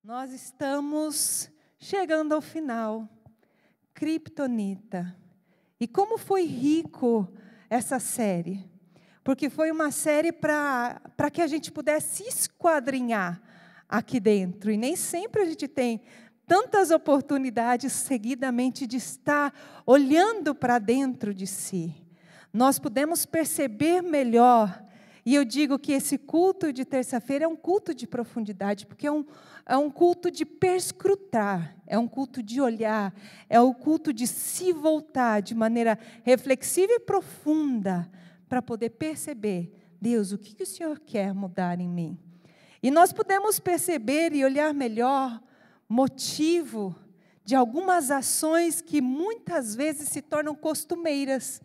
Nós estamos chegando ao final. Kryptonita. E como foi rico essa série. Porque foi uma série para que a gente pudesse esquadrinhar aqui dentro. E nem sempre a gente tem tantas oportunidades seguidamente de estar olhando para dentro de si. Nós podemos perceber melhor. E eu digo que esse culto de terça-feira é um culto de profundidade, porque é um culto de perscrutar, é um culto de olhar, é um culto de se voltar de maneira reflexiva e profunda, para poder perceber, Deus, o que o Senhor quer mudar em mim? E nós podemos perceber e olhar melhor motivo de algumas ações que muitas vezes se tornam costumeiras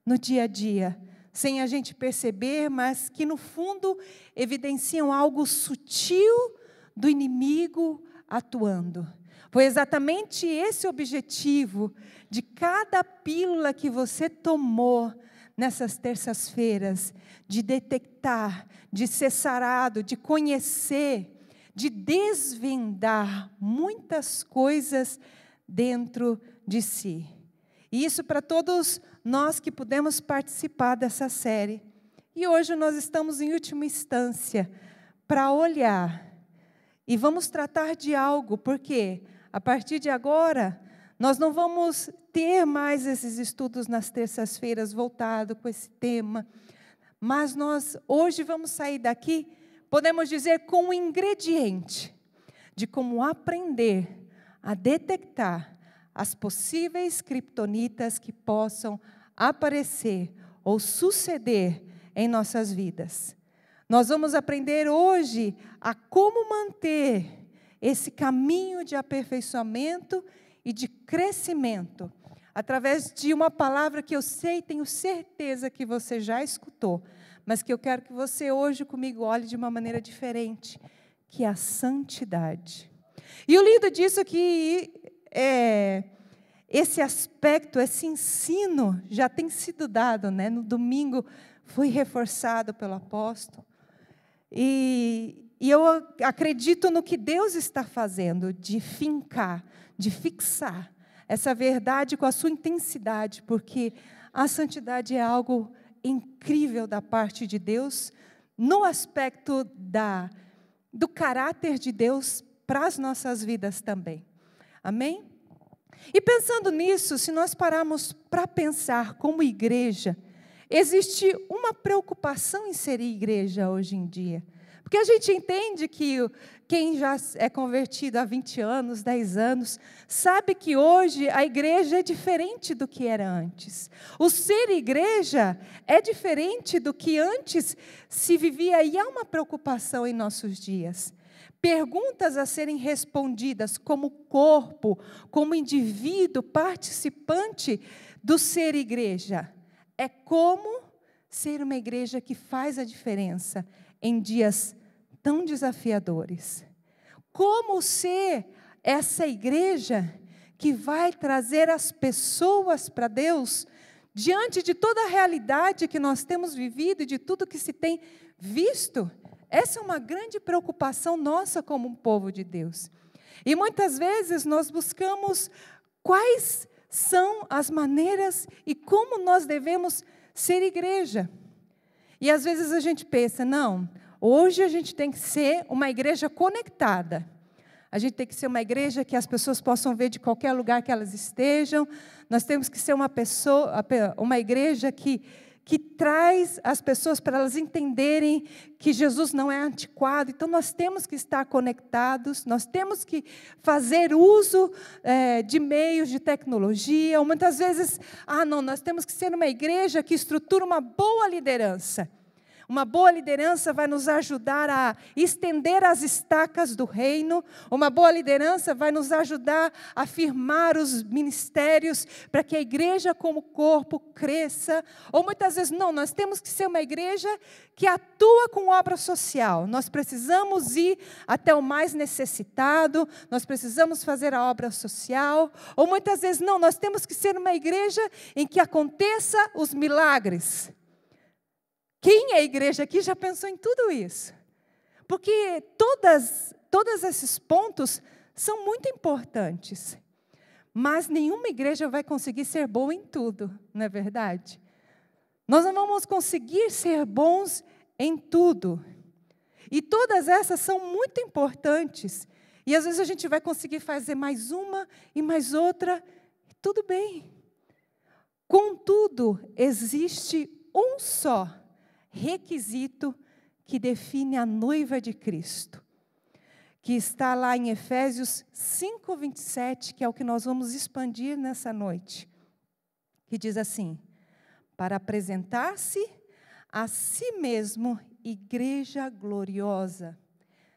no dia a dia, sem a gente perceber, mas que no fundo evidenciam algo sutil do inimigo atuando. Foi exatamente esse o objetivo de cada pílula que você tomou nessas terças-feiras, de detectar, de ser sarado, de conhecer, de desvendar muitas coisas dentro de si. E isso para todos nós que pudemos participar dessa série. E hoje nós estamos em última instância para olhar. E vamos tratar de algo, porque a partir de agora nós não vamos ter mais esses estudos nas terças-feiras voltados com esse tema. Mas nós hoje vamos sair daqui, podemos dizer, com um ingrediente de como aprender a detectar as possíveis criptonitas que possam aparecer ou suceder em nossas vidas. Nós vamos aprender hoje a como manter esse caminho de aperfeiçoamento e de crescimento, através de uma palavra que eu sei, tenho certeza que você já escutou, mas que eu quero que você hoje comigo olhe de uma maneira diferente, que é a santidade. E o lindo disso é que esse aspecto, esse ensino já tem sido dado, né? No domingo foi reforçado pelo apóstolo. E eu acredito no que Deus está fazendo, de fincar, de fixar essa verdade com a sua intensidade, porque a santidade é algo incrível da parte de Deus, no aspecto do caráter de Deus para as nossas vidas também. Amém? E pensando nisso, se nós pararmos para pensar como igreja, existe uma preocupação em ser igreja hoje em dia. Porque a gente entende que quem já é convertido há 20 anos, 10 anos, sabe que hoje a igreja é diferente do que era antes. O ser igreja é diferente do que antes se vivia, e há uma preocupação em nossos dias. Perguntas a serem respondidas como corpo, como indivíduo participante do ser igreja. É como ser uma igreja que faz a diferença em dias tão desafiadores. Como ser essa igreja que vai trazer as pessoas para Deus diante de toda a realidade que nós temos vivido e de tudo que se tem visto. Essa é uma grande preocupação nossa como um povo de Deus. E muitas vezes nós buscamos quais são as maneiras e como nós devemos ser igreja. E às vezes a gente pensa, não, hoje a gente tem que ser uma igreja conectada. A gente tem que ser uma igreja que as pessoas possam ver de qualquer lugar que elas estejam. Nós temos que ser uma igreja que traz as pessoas para elas entenderem que Jesus não é antiquado. Então, nós temos que estar conectados, nós temos que fazer uso de meios de tecnologia. Ou muitas vezes, nós temos que ser uma igreja que estrutura uma boa liderança. Uma boa liderança vai nos ajudar a estender as estacas do reino. Uma boa liderança vai nos ajudar a firmar os ministérios para que a igreja como corpo cresça. Ou muitas vezes, não, nós temos que ser uma igreja que atua com obra social. Nós precisamos ir até o mais necessitado, nós precisamos fazer a obra social. Ou muitas vezes, não, nós temos que ser uma igreja em que aconteça os milagres. Quem é igreja aqui já pensou em tudo isso? Porque todas todos esses pontos são muito importantes. Mas nenhuma igreja vai conseguir ser boa em tudo, não é verdade? Nós não vamos conseguir ser bons em tudo. E todas essas são muito importantes. E às vezes a gente vai conseguir fazer mais uma e mais outra, e tudo bem. Contudo, existe um só requisito que define a noiva de Cristo, que está lá em Efésios 5:27, que é o que nós vamos expandir nessa noite, que diz assim: para apresentar-se a si mesmo igreja gloriosa,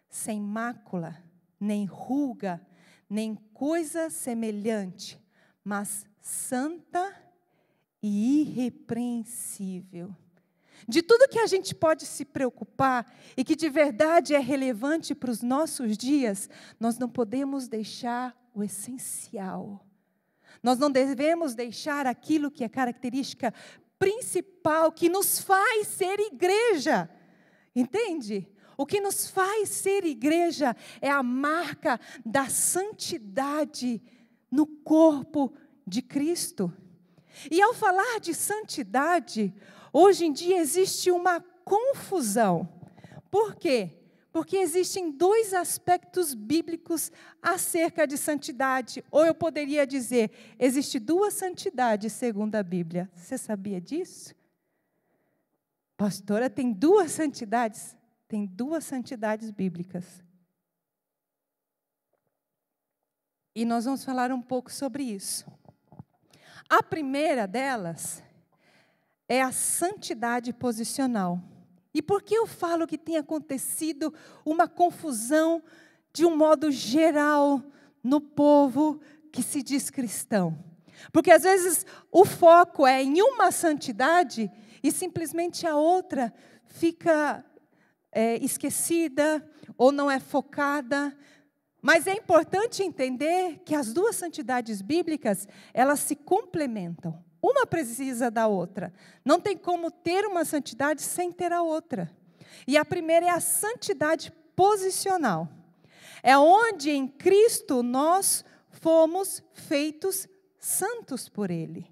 sem mácula, nem ruga, nem coisa semelhante, mas santa e irrepreensível. De tudo que a gente pode se preocupar e que de verdade é relevante para os nossos dias, nós não podemos deixar o essencial. Nós não devemos deixar aquilo que é característica principal, que nos faz ser igreja. Entende? O que nos faz ser igreja é a marca da santidade no corpo de Cristo. E ao falar de santidade, hoje em dia existe uma confusão. Por quê? Porque existem dois aspectos bíblicos acerca de santidade. Ou eu poderia dizer, existe duas santidades segundo a Bíblia. Você sabia disso? Pastora, tem duas santidades? Tem duas santidades bíblicas. E nós vamos falar um pouco sobre isso. A primeira delas é a santidade posicional. E por que eu falo que tem acontecido uma confusão de um modo geral no povo que se diz cristão? Porque às vezes o foco é em uma santidade e simplesmente a outra fica esquecida ou não é focada. Mas é importante entender que as duas santidades bíblicas, elas se complementam. Uma precisa da outra. Não tem como ter uma santidade sem ter a outra. E a primeira é a santidade posicional. É onde em Cristo nós fomos feitos santos por Ele.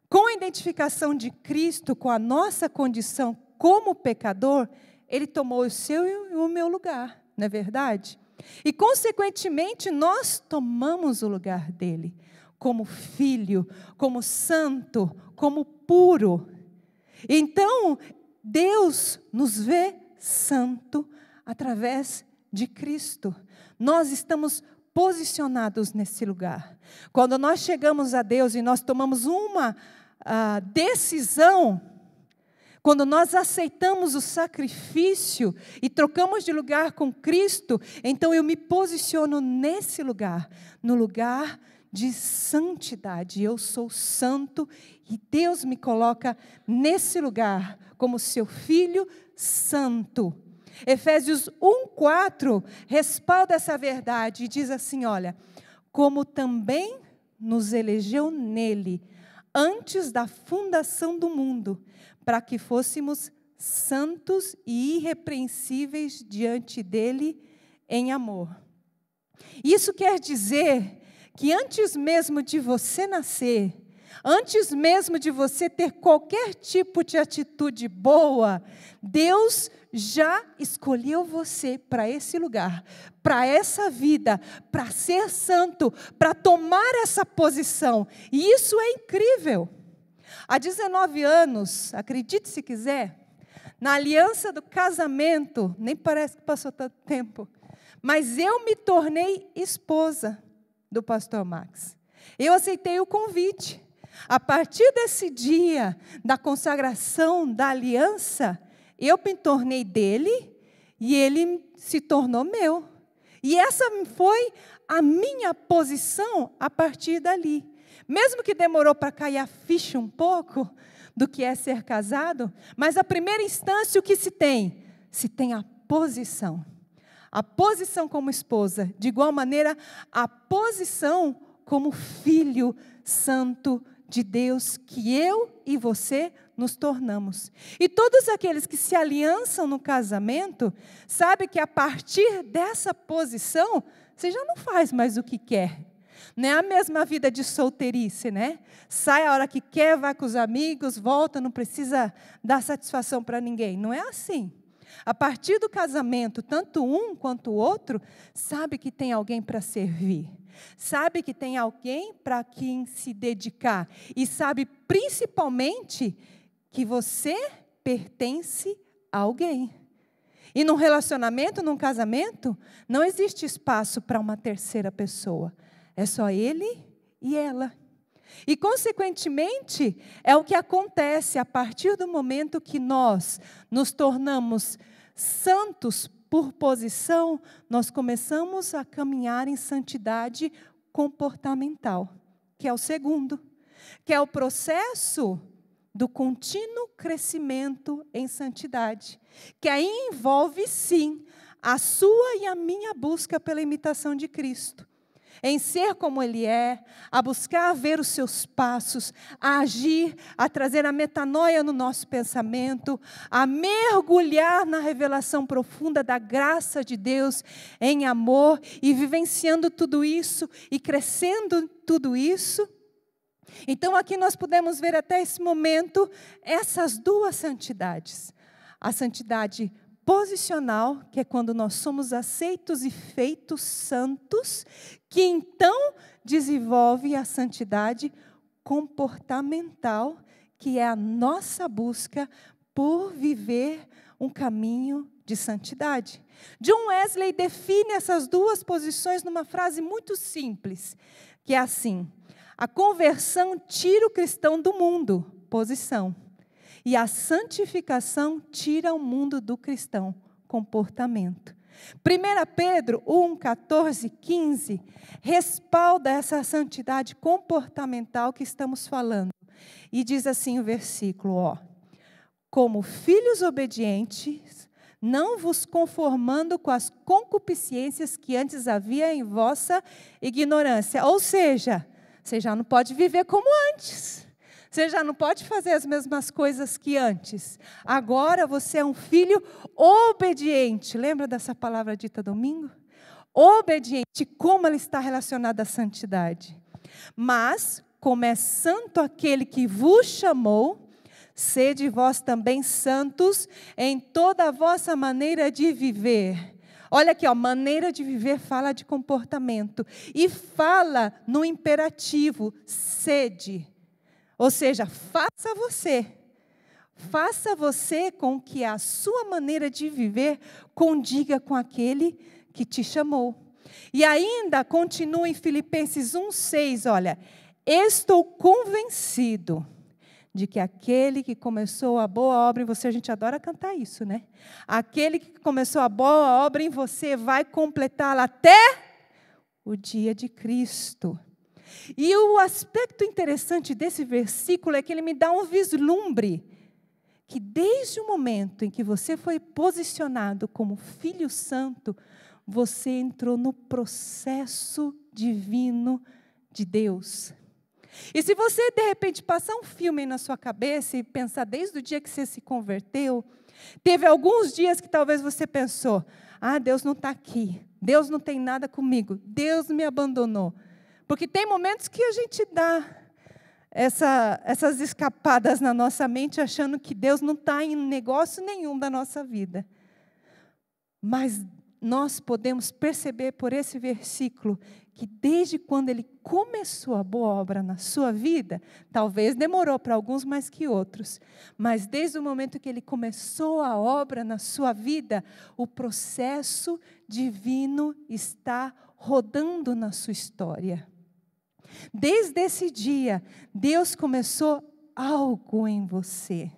Com a identificação de Cristo com a nossa condição como pecador, Ele tomou o seu e o meu lugar, não é verdade? E, consequentemente, nós tomamos o lugar dele, como filho, como santo, como puro. Então, Deus nos vê santo através de Cristo. Nós estamos posicionados nesse lugar. Quando nós chegamos a Deus e nós tomamos uma decisão, quando nós aceitamos o sacrifício e trocamos de lugar com Cristo, então eu me posiciono nesse lugar, no lugar de santidade. Eu sou santo e Deus me coloca nesse lugar como seu filho santo. Efésios 1:4 respalda essa verdade e diz assim, olha, como também nos elegeu nele, antes da fundação do mundo, para que fôssemos santos e irrepreensíveis diante dele em amor. Isso quer dizer que antes mesmo de você nascer, antes mesmo de você ter qualquer tipo de atitude boa, Deus já escolheu você para esse lugar, para essa vida, para ser santo, para tomar essa posição. E isso é incrível. Há 19 anos, acredite se quiser, na aliança do casamento, nem parece que passou tanto tempo, mas eu me tornei esposa do pastor Max. Eu aceitei o convite. A partir desse dia da consagração da aliança, eu me tornei dele e ele se tornou meu. E essa foi a minha posição a partir dali. Mesmo que demorou para cair a ficha um pouco do que é ser casado, mas a primeira instância o que se tem? Se tem a posição. A posição como esposa, de igual maneira, a posição como filho santo de Deus que eu e você nos tornamos. E todos aqueles que se aliançam no casamento, sabem que a partir dessa posição, você já não faz mais o que quer. Não é a mesma vida de solteirice, né? Sai a hora que quer, vai com os amigos, volta, não precisa dar satisfação para ninguém. Não é assim. A partir do casamento, tanto um quanto o outro, sabe que tem alguém para servir. Sabe que tem alguém para quem se dedicar. E sabe principalmente que você pertence a alguém. E num relacionamento, num casamento, não existe espaço para uma terceira pessoa. É só ele e ela. E, consequentemente, é o que acontece a partir do momento que nós nos tornamos santos por posição, nós começamos a caminhar em santidade comportamental, que é o segundo, que é o processo do contínuo crescimento em santidade, que aí envolve, sim, a sua e a minha busca pela imitação de Cristo. Em ser como Ele é, a buscar ver os seus passos, a agir, a trazer a metanoia no nosso pensamento, a mergulhar na revelação profunda da graça de Deus em amor e vivenciando tudo isso e crescendo tudo isso. Então aqui nós podemos ver até esse momento essas duas santidades. A santidade posicional, que é quando nós somos aceitos e feitos santos, que então desenvolve a santidade comportamental, que é a nossa busca por viver um caminho de santidade. John Wesley define essas duas posições numa frase muito simples, que é assim: a conversão tira o cristão do mundo, posição. E a santificação tira o mundo do cristão, comportamento. 1 Pedro 1, 14, 15, respalda essa santidade comportamental que estamos falando. E diz assim o versículo, como filhos obedientes, não vos conformando com as concupiscências que antes havia em vossa ignorância. Ou seja, você já não pode viver como antes. Você já não pode fazer as mesmas coisas que antes. Agora você é um filho obediente. Lembra dessa palavra dita domingo? Obediente, como ela está relacionada à santidade. Mas, como é santo aquele que vos chamou, sede vós também santos em toda a vossa maneira de viver. Olha aqui, maneira de viver fala de comportamento. E fala no imperativo, sede. Ou seja, faça você com que a sua maneira de viver condiga com aquele que te chamou. E ainda continua em Filipenses 1,6, olha, estou convencido de que aquele que começou a boa obra em você, a gente adora cantar isso, né? Aquele que começou a boa obra em você vai completá-la até o dia de Cristo. E o aspecto interessante desse versículo é que ele me dá um vislumbre, que desde o momento em que você foi posicionado como filho santo, você entrou no processo divino de Deus. E se você, de repente, passar um filme na sua cabeça e pensar desde o dia que você se converteu, teve alguns dias que talvez você pensou, Deus não está aqui, Deus não tem nada comigo, Deus me abandonou. Porque tem momentos que a gente dá essas escapadas na nossa mente, achando que Deus não está em negócio nenhum da nossa vida. Mas nós podemos perceber por esse versículo que desde quando Ele começou a boa obra na sua vida, talvez demorou para alguns mais que outros, mas desde o momento que Ele começou a obra na sua vida, o processo divino está rodando na sua história. Desde esse dia, Deus começou algo em você.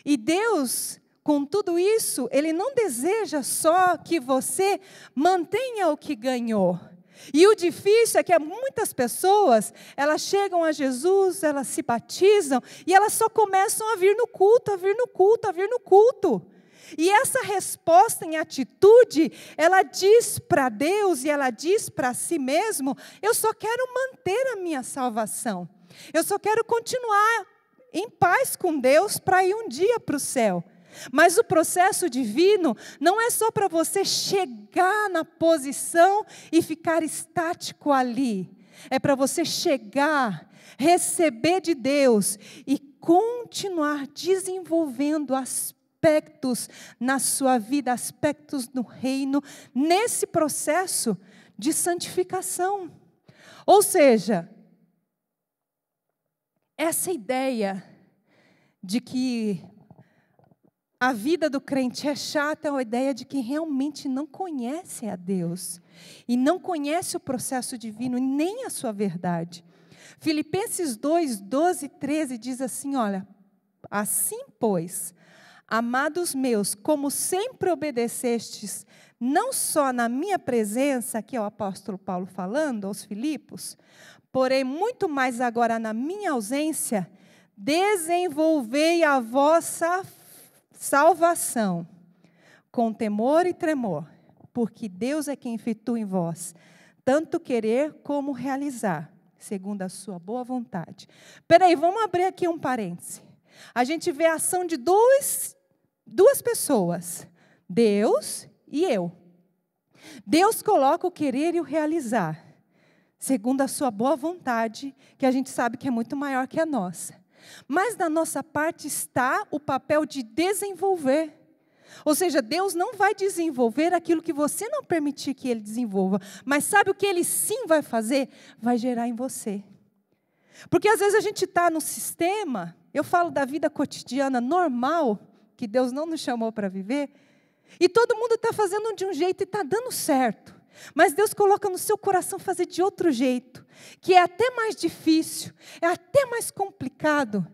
E Deus, com tudo isso, Ele não deseja só que você mantenha o que ganhou. E o difícil é que muitas pessoas, elas chegam a Jesus, elas se batizam, e elas só começam a vir no culto, a vir no culto, a vir no culto. E essa resposta em atitude, ela diz para Deus e ela diz para si mesmo, eu só quero manter a minha salvação. Eu só quero continuar em paz com Deus para ir um dia para o céu. Mas o processo divino não é só para você chegar na posição e ficar estático ali. É para você chegar, receber de Deus e continuar desenvolvendo aspectos na sua vida, aspectos no reino, nesse processo de santificação. Ou seja, essa ideia de que a vida do crente é chata é uma ideia de que realmente não conhece a Deus e não conhece o processo divino, nem a sua verdade. Filipenses 2, 12 e 13 diz assim, olha, assim pois, amados meus, como sempre obedecestes, não só na minha presença, aqui é o apóstolo Paulo falando aos Filipos, porém muito mais agora na minha ausência, desenvolvei a vossa salvação com temor e tremor, porque Deus é quem efetua em vós, tanto querer como realizar, segundo a sua boa vontade. Espera aí, vamos abrir aqui um parêntese. A gente vê a ação de duas pessoas, Deus e eu. Deus coloca o querer e o realizar, segundo a sua boa vontade, que a gente sabe que é muito maior que a nossa. Mas da nossa parte está o papel de desenvolver. Ou seja, Deus não vai desenvolver aquilo que você não permitir que Ele desenvolva. Mas sabe o que Ele sim vai fazer? Vai gerar em você. Porque às vezes a gente está no sistema, eu falo da vida cotidiana normal, que Deus não nos chamou para viver, e todo mundo está fazendo de um jeito e está dando certo. Mas Deus coloca no seu coração fazer de outro jeito, que é até mais difícil, é até mais complicado.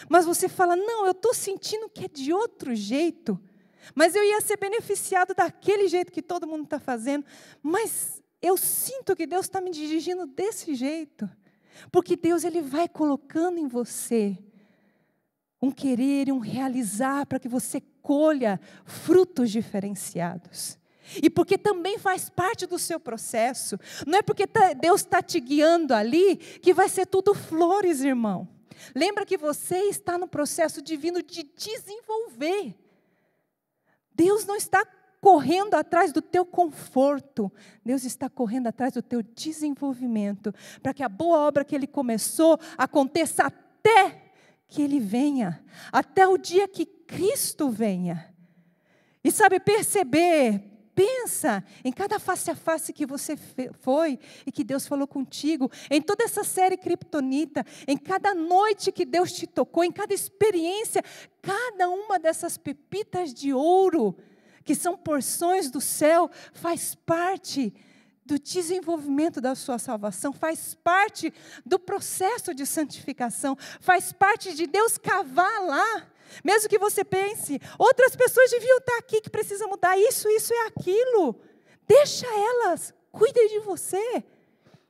Mas você fala, não, eu estou sentindo que é de outro jeito, mas eu ia ser beneficiado daquele jeito que todo mundo está fazendo, mas eu sinto que Deus está me dirigindo desse jeito, porque Deus Ele vai colocando em você um querer e um realizar para que você colha frutos diferenciados. E porque também faz parte do seu processo. Não é porque Deus está te guiando ali que vai ser tudo flores, irmão. Lembra que você está no processo divino de desenvolver. Deus não está correndo atrás do teu conforto. Deus está correndo atrás do teu desenvolvimento. Para que a boa obra que Ele começou aconteça até que Ele venha. Até o dia que Cristo venha. E sabe, pensa em cada face a face que você foi e que Deus falou contigo, em toda essa série Criptonita, em cada noite que Deus te tocou, em cada experiência, cada uma dessas pepitas de ouro, que são porções do céu, faz parte do desenvolvimento da sua salvação, faz parte do processo de santificação, faz parte de Deus cavar lá. Mesmo que você pense, outras pessoas deviam estar aqui que precisam mudar isso e aquilo. Deixa elas, cuidem de você.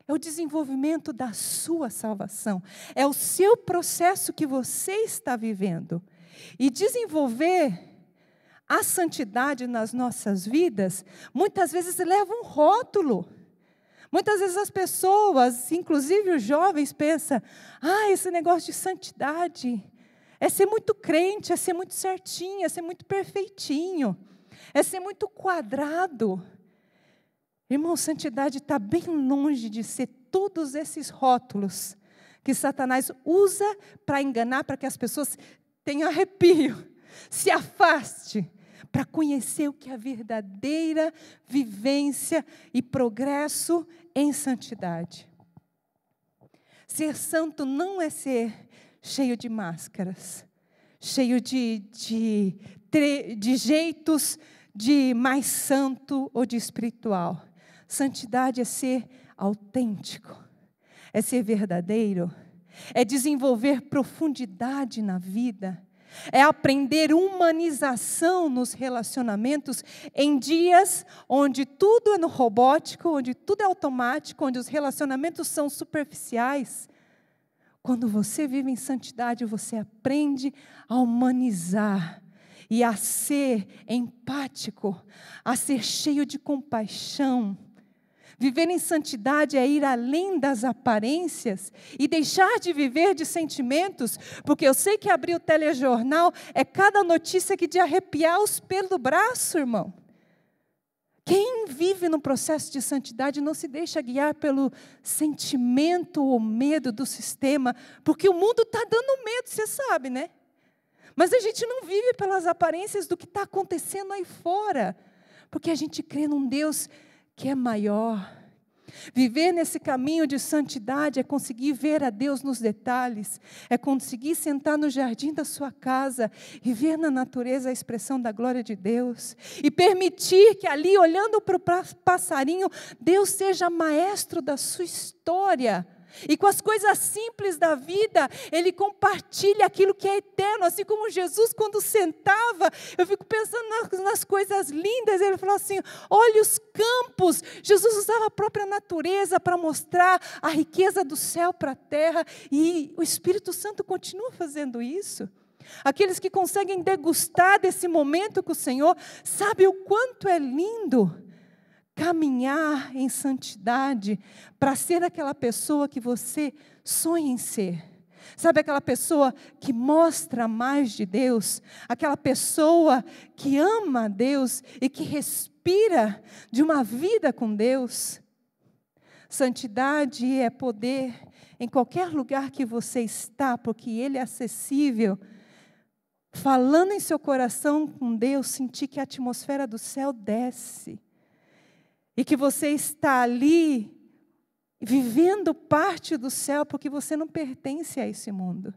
É o desenvolvimento da sua salvação. É o seu processo que você está vivendo. E desenvolver a santidade nas nossas vidas, muitas vezes leva um rótulo. Muitas vezes as pessoas, inclusive os jovens, pensam, esse negócio de santidade é ser muito crente, é ser muito certinho, é ser muito perfeitinho, é ser muito quadrado. Irmão, santidade está bem longe de ser todos esses rótulos que Satanás usa para enganar, para que as pessoas tenham arrepio, se afaste, para conhecer o que é a verdadeira vivência e progresso em santidade. Ser santo não é ser cheio de máscaras, cheio de jeitos de mais santo ou de espiritual. Santidade é ser autêntico, é ser verdadeiro, é desenvolver profundidade na vida, é aprender humanização nos relacionamentos em dias onde tudo é no robótico, onde tudo é automático, onde os relacionamentos são superficiais. Quando você vive em santidade, você aprende a humanizar e a ser empático, a ser cheio de compaixão. Viver em santidade é ir além das aparências e deixar de viver de sentimentos, porque eu sei que abrir o telejornal é cada notícia que de arrepiar os pelos do braço, irmão. Quem vive no processo de santidade não se deixa guiar pelo sentimento ou medo do sistema, porque o mundo está dando medo, você sabe, né? Mas a gente não vive pelas aparências do que está acontecendo aí fora, porque a gente crê num Deus que é maior. Viver nesse caminho de santidade é conseguir ver a Deus nos detalhes, é conseguir sentar no jardim da sua casa e ver na natureza a expressão da glória de Deus, e permitir que ali, olhando para o passarinho, Deus seja maestro da sua história. E com as coisas simples da vida, Ele compartilha aquilo que é eterno. Assim como Jesus, quando sentava, eu fico pensando nas coisas lindas. Ele falou assim, olha os campos. Jesus usava a própria natureza para mostrar a riqueza do céu para a terra. E o Espírito Santo continua fazendo isso. Aqueles que conseguem degustar desse momento com o Senhor, sabem o quanto é lindo caminhar em santidade para ser aquela pessoa que você sonha em ser. Sabe, aquela pessoa que mostra mais de Deus, aquela pessoa que ama a Deus e que respira de uma vida com Deus. Santidade é poder, em qualquer lugar que você está, porque Ele é acessível, falando em seu coração com Deus, sentir que a atmosfera do céu desce. E que você está ali, vivendo parte do céu, porque você não pertence a esse mundo.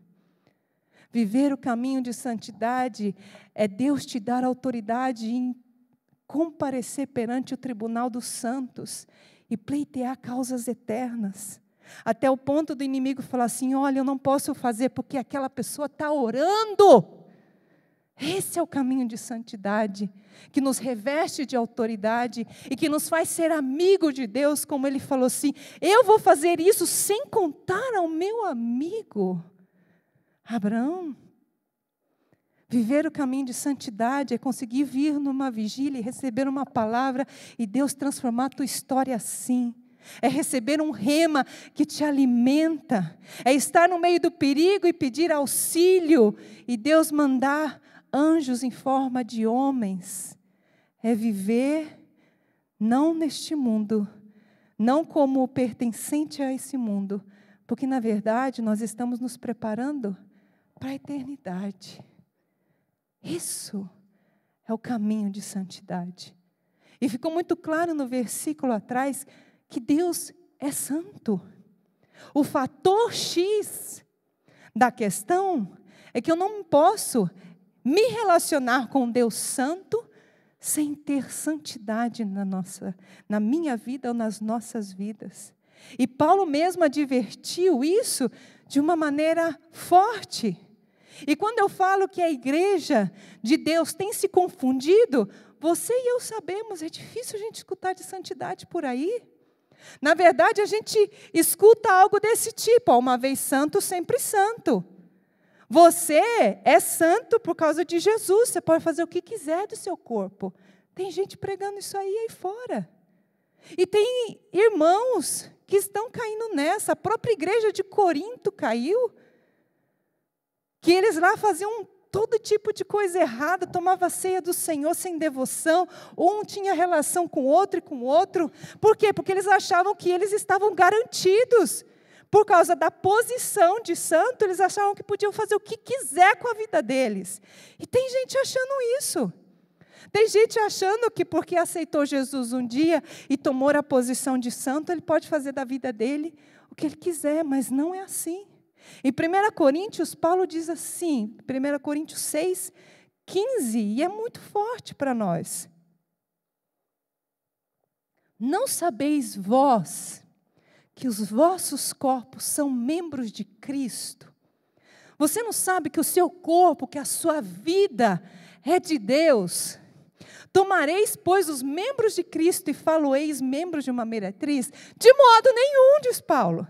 Viver o caminho de santidade é Deus te dar autoridade em comparecer perante o tribunal dos santos e pleitear causas eternas. Até o ponto do inimigo falar assim, olha, eu não posso fazer porque aquela pessoa está orando. Esse é o caminho de santidade, que nos reveste de autoridade e que nos faz ser amigo de Deus, como Ele falou assim, eu vou fazer isso sem contar ao meu amigo. Abraão, viver o caminho de santidade é conseguir vir numa vigília e receber uma palavra e Deus transformar a tua história assim. É receber um rema que te alimenta, é estar no meio do perigo e pedir auxílio e Deus mandar anjos em forma de homens. É viver não neste mundo, não como pertencente a esse mundo, porque na verdade nós estamos nos preparando para a eternidade. Isso é o caminho de santidade. E ficou muito claro no versículo atrás que Deus é santo. O fator X da questão é que eu não posso me relacionar com Deus santo sem ter santidade na minha vida ou nas nossas vidas. E Paulo mesmo advertiu isso de uma maneira forte. E quando eu falo que a igreja de Deus tem se confundido, você e eu sabemos, é difícil a gente escutar de santidade por aí. Na verdade, a gente escuta algo desse tipo, uma vez santo, sempre santo. Você é santo por causa de Jesus, você pode fazer o que quiser do seu corpo. Tem gente pregando isso aí fora. E tem irmãos que estão caindo nessa. A própria igreja de Corinto caiu. Que eles lá faziam todo tipo de coisa errada, tomava a ceia do Senhor sem devoção, um tinha relação com o outro e com o outro. Por quê? Porque eles achavam que eles estavam garantidos. Por causa da posição de santo, eles achavam que podiam fazer o que quiser com a vida deles. E tem gente achando isso. Tem gente achando que porque aceitou Jesus um dia e tomou a posição de santo, ele pode fazer da vida dele o que ele quiser, mas não é assim. Em 1 Coríntios, Paulo diz assim, 1 Coríntios 6, 15, e é muito forte para nós. Não sabeis vós que os vossos corpos são membros de Cristo? Você não sabe que o seu corpo, que a sua vida é de Deus? Tomareis, pois, os membros de Cristo e faloeis membros de uma meretriz? De modo nenhum, diz Paulo.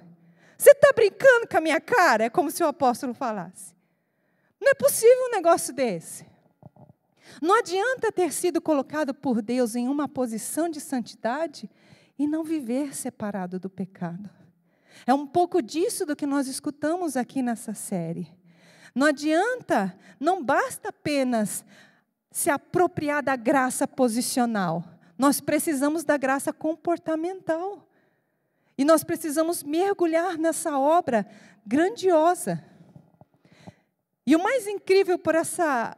Você está brincando com a minha cara? É como se o apóstolo falasse. Não é possível um negócio desse. Não adianta ter sido colocado por Deus em uma posição de santidade e não viver separado do pecado. É um pouco disso do que nós escutamos aqui nessa série. Não adianta, não basta apenas se apropriar da graça posicional. Nós precisamos da graça comportamental. E nós precisamos mergulhar nessa obra grandiosa. E o mais incrível por essa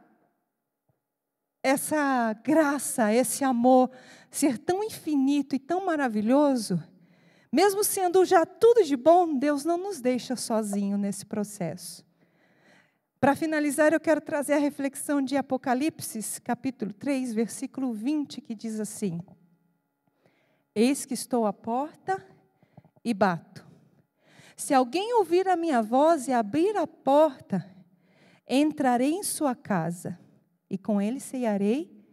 graça, esse amor ser tão infinito e tão maravilhoso, mesmo sendo já tudo de bom, Deus não nos deixa sozinho nesse processo. Para finalizar, eu quero trazer a reflexão de Apocalipse, capítulo 3, versículo 20, que diz assim: Eis que estou à porta e bato. Se alguém ouvir a minha voz e abrir a porta, entrarei em sua casa, e com ele cearei,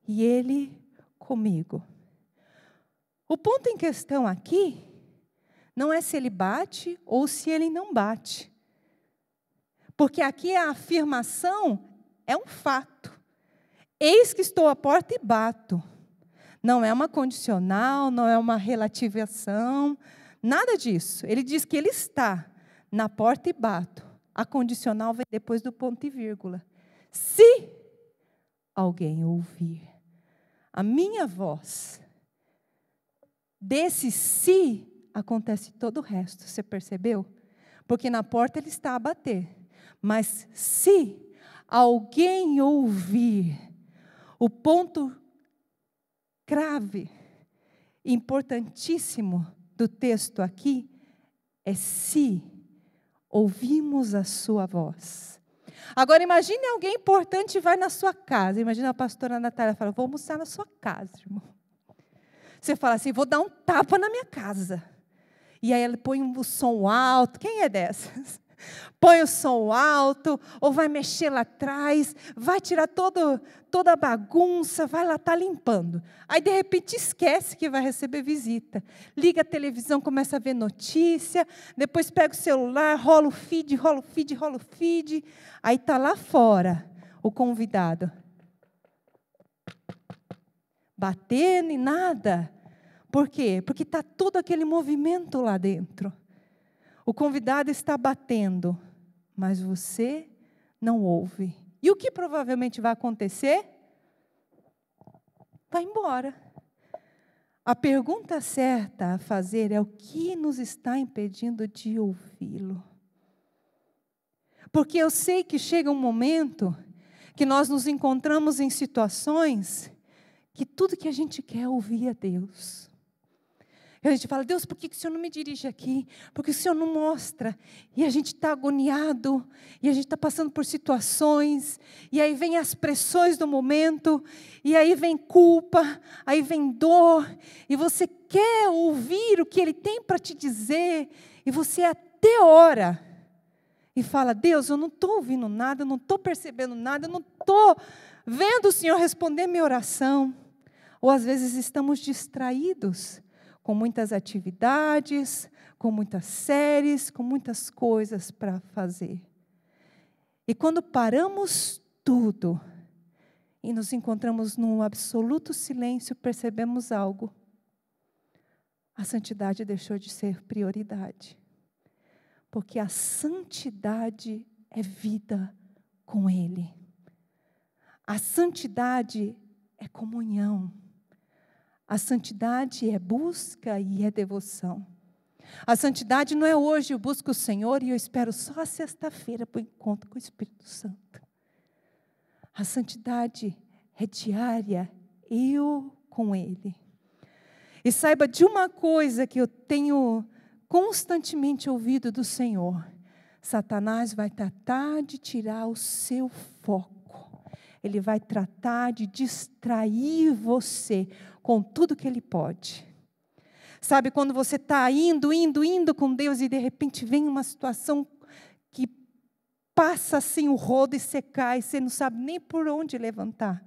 e ele comigo. O ponto em questão aqui, não é se ele bate ou se ele não bate. Porque aqui a afirmação é um fato. Eis que estou à porta e bato. Não é uma condicional, não é uma relativização, nada disso. Ele diz que ele está na porta e bato. A condicional vem depois do ponto e vírgula. Se alguém ouvir a minha voz, desse se acontece todo o resto. Você percebeu? Porque na porta ele está a bater. Mas se alguém ouvir, o ponto grave, importantíssimo do texto aqui, é se ouvimos a sua voz. Agora imagine alguém importante vai na sua casa. Imagina a pastora Natália fala, vou almoçar na sua casa, irmão. Você fala assim, vou dar um tapa na minha casa. E aí ela põe um som alto. Quem é dessas? Põe o som alto, ou vai mexer lá atrás, vai tirar toda a bagunça, vai lá estar limpando. Aí, de repente, esquece que vai receber visita. Liga a televisão, começa a ver notícia, depois pega o celular, rola o feed. Aí está lá fora o convidado. Batendo e nada. Por quê? Porque está todo aquele movimento lá dentro. O convidado está batendo, mas você não ouve. E o que provavelmente vai acontecer? Vai embora. A pergunta certa a fazer é o que nos está impedindo de ouvi-lo? Porque eu sei que chega um momento que nós nos encontramos em situações que tudo que a gente quer é ouvir a Deus. A gente fala, Deus, por que o Senhor não me dirige aqui? Porque o Senhor não mostra. E a gente está agoniado, e a gente está passando por situações, e aí vem as pressões do momento, e aí vem culpa, aí vem dor, e você quer ouvir o que Ele tem para te dizer, e você até ora, e fala, Deus, eu não estou ouvindo nada, eu não estou percebendo nada, eu não estou vendo o Senhor responder minha oração. Ou às vezes estamos distraídos, com muitas atividades, com muitas séries, com muitas coisas para fazer. E quando paramos tudo e nos encontramos num absoluto silêncio, percebemos algo. A santidade deixou de ser prioridade. Porque a santidade é vida com Ele. A santidade é comunhão. A santidade é busca e é devoção. A santidade não é hoje, eu busco o Senhor e eu espero só a sexta-feira para o encontro com o Espírito Santo. A santidade é diária, eu com Ele. E saiba de uma coisa que eu tenho constantemente ouvido do Senhor: Satanás vai tratar de tirar o seu foco. Ele vai tratar de distrair você com tudo que ele pode. Sabe, quando você está indo com Deus e de repente vem uma situação que passa assim o rodo e você cai, você não sabe nem por onde levantar.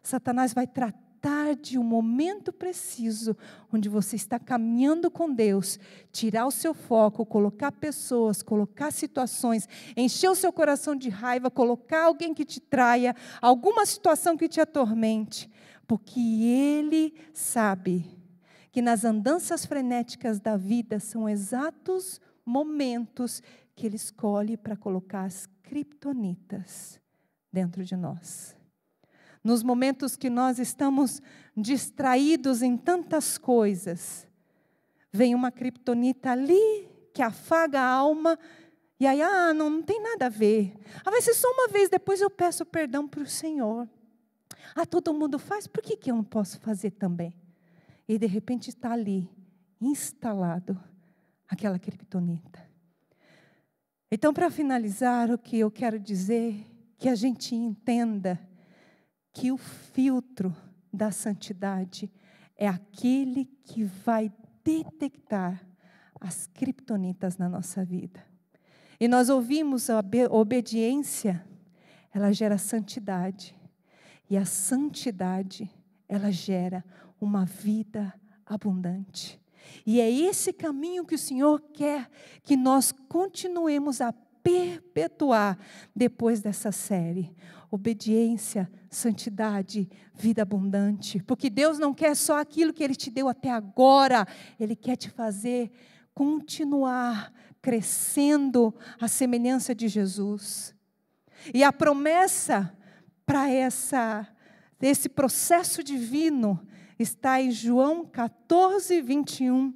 Satanás vai tratar de um momento preciso, onde você está caminhando com Deus, tirar o seu foco, colocar pessoas, colocar situações, encher o seu coração de raiva, colocar alguém que te traia, alguma situação que te atormente, porque Ele sabe que nas andanças frenéticas da vida são exatos momentos que Ele escolhe para colocar as criptonitas dentro de nós. Nos momentos que nós estamos distraídos em tantas coisas, vem uma criptonita ali que afaga a alma, e aí, não tem nada a ver. Vai ser só uma vez, depois eu peço perdão para o Senhor. Todo mundo faz, por que eu não posso fazer também? E de repente está ali, instalado, aquela criptonita. Então, para finalizar, o que eu quero dizer, que a gente entenda que o filtro da santidade é aquele que vai detectar as criptonitas na nossa vida. E nós ouvimos a obediência, ela gera santidade. E a santidade, ela gera uma vida abundante. E é esse caminho que o Senhor quer que nós continuemos a perpetuar depois dessa série. Obediência, santidade, vida abundante. Porque Deus não quer só aquilo que Ele te deu até agora. Ele quer te fazer continuar crescendo à semelhança de Jesus. E a promessa para esse processo divino está em João 14, 21,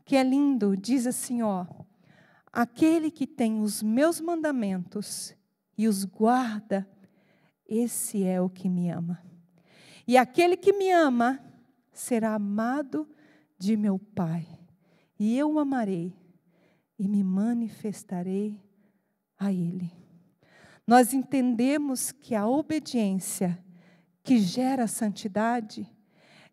que é lindo. Diz assim, aquele que tem os meus mandamentos e os guarda, esse é o que me ama. E aquele que me ama será amado de meu Pai. E eu o amarei e me manifestarei a Ele. Nós entendemos que a obediência que gera a santidade,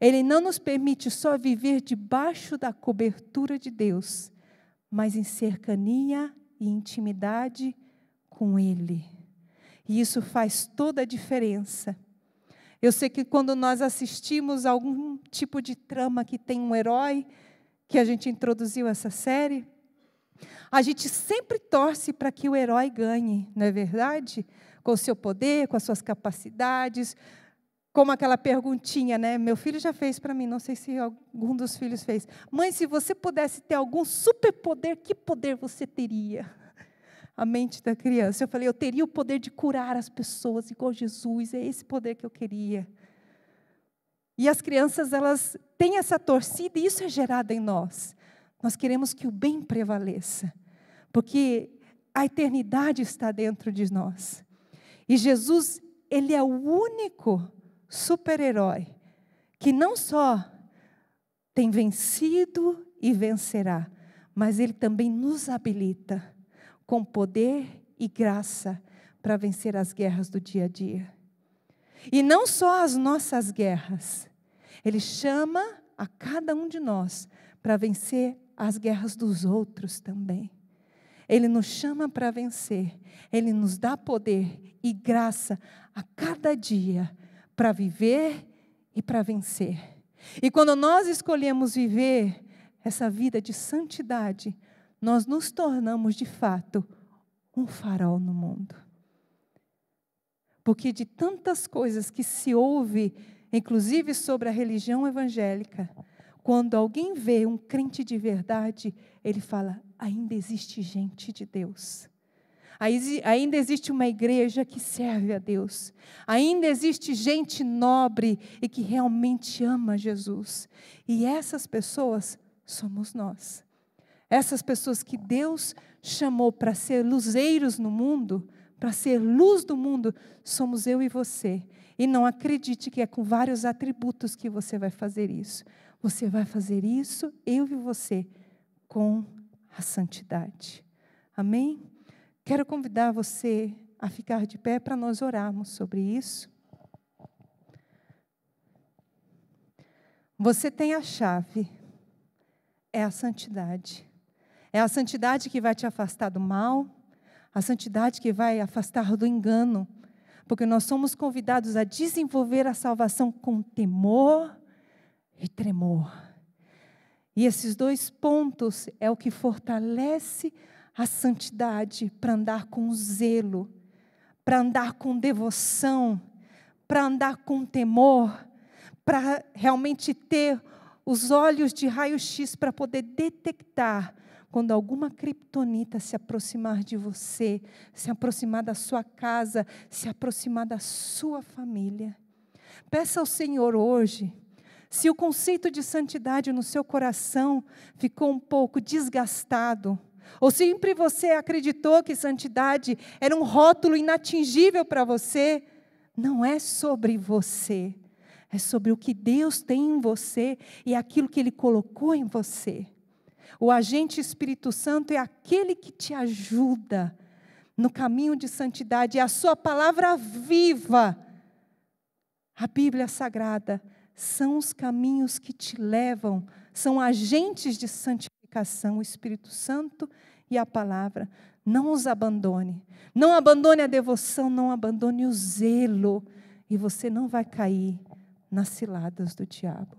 Ele não nos permite só viver debaixo da cobertura de Deus, mas em cercania e intimidade com Ele. E isso faz toda a diferença. Eu sei que quando nós assistimos a algum tipo de trama que tem um herói, que a gente introduziu essa série, a gente sempre torce para que o herói ganhe, não é verdade? Com o seu poder, com as suas capacidades, como aquela perguntinha, né? Meu filho já fez para mim, não sei se algum dos filhos fez. Mãe, se você pudesse ter algum superpoder, que poder você teria? A mente da criança. Eu falei, eu teria o poder de curar as pessoas igual Jesus, é esse poder que eu queria. E as crianças, elas têm essa torcida e isso é gerado em nós. Nós queremos que o bem prevaleça, porque a eternidade está dentro de nós. E Jesus, Ele é o único super-herói que não só tem vencido e vencerá, mas Ele também nos habilita com poder e graça para vencer as guerras do dia a dia. E não só as nossas guerras, Ele chama a cada um de nós para vencer as guerras dos outros também. Ele nos chama para vencer, Ele nos dá poder e graça a cada dia para viver e para vencer. E quando nós escolhemos viver essa vida de santidade, nós nos tornamos de fato um farol no mundo. Porque de tantas coisas que se ouve, inclusive sobre a religião evangélica, quando alguém vê um crente de verdade, ele fala, ainda existe gente de Deus. Ainda existe uma igreja que serve a Deus. Ainda existe gente nobre e que realmente ama Jesus. E essas pessoas somos nós. Essas pessoas que Deus chamou para ser luzeiros no mundo, para ser luz do mundo, somos eu e você. E não acredite que é com vários atributos que você vai fazer isso. Você vai fazer isso, eu e você, com a santidade. Amém? Quero convidar você a ficar de pé para nós orarmos sobre isso. Você tem a chave, é a santidade. É a santidade que vai te afastar do mal, a santidade que vai afastar do engano, porque nós somos convidados a desenvolver a salvação com temor e tremor. E esses dois pontos é o que fortalece a santidade para andar com zelo, para andar com devoção, para andar com temor, para realmente ter os olhos de raio-x para poder detectar quando alguma criptonita se aproximar de você, se aproximar da sua casa, se aproximar da sua família. Peça ao Senhor hoje, se o conceito de santidade no seu coração ficou um pouco desgastado, ou sempre você acreditou que santidade era um rótulo inatingível para você, não é sobre você, é sobre o que Deus tem em você e aquilo que Ele colocou em você. O agente Espírito Santo é aquele que te ajuda no caminho de santidade, é a sua palavra viva. A Bíblia Sagrada são os caminhos que te levam, são agentes de santificação, o Espírito Santo e a palavra. Não os abandone, não abandone a devoção, não abandone o zelo, e você não vai cair nas ciladas do diabo.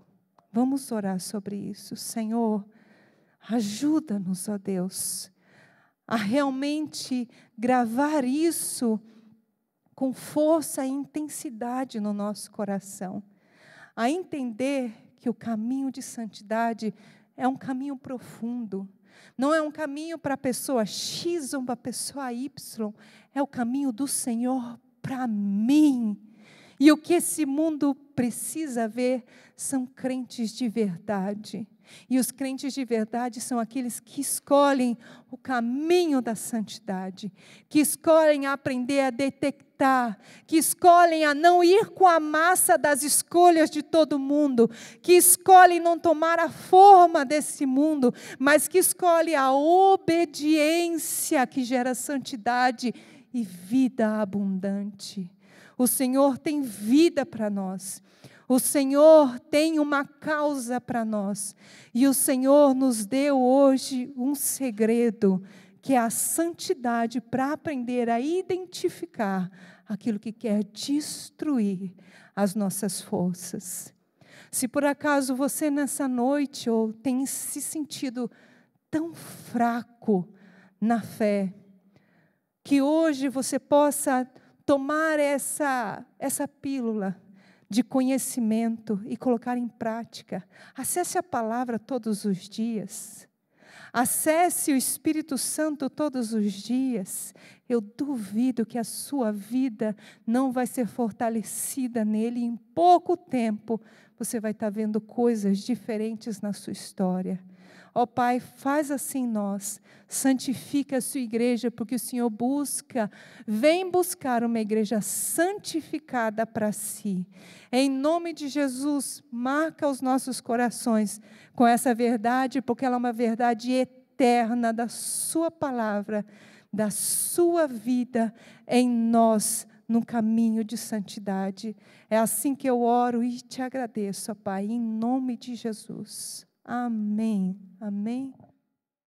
Vamos orar sobre isso. Senhor, ajuda-nos, ó Deus, a realmente gravar isso com força e intensidade no nosso coração, a entender que o caminho de santidade é um caminho profundo, não é um caminho para a pessoa X ou para a pessoa Y, é o caminho do Senhor para mim. E o que esse mundo precisa ver são crentes de verdade. E os crentes de verdade são aqueles que escolhem o caminho da santidade, que escolhem aprender a detectar, que escolhem a não ir com a massa das escolhas de todo mundo, que escolhem não tomar a forma desse mundo, mas que escolhem a obediência que gera santidade e vida abundante. O Senhor tem vida para nós. O Senhor tem uma causa para nós. E o Senhor nos deu hoje um segredo, que é a santidade, para aprender a identificar aquilo que quer destruir as nossas forças. Se por acaso você nessa noite ou tem se sentido tão fraco na fé, que hoje você possa tomar essa pílula de conhecimento e colocar em prática. Acesse a palavra todos os dias. Acesse o Espírito Santo todos os dias. Eu duvido que a sua vida não vai ser fortalecida nele. Em pouco tempo, você vai estar vendo coisas diferentes na sua história. Ó Pai, faz assim em nós, santifica a sua igreja, porque o Senhor vem buscar uma igreja santificada para si. Em nome de Jesus, marca os nossos corações com essa verdade, porque ela é uma verdade eterna da sua palavra, da sua vida em nós, no caminho de santidade. É assim que eu oro e te agradeço, ó Pai, em nome de Jesus. Amém. Amém.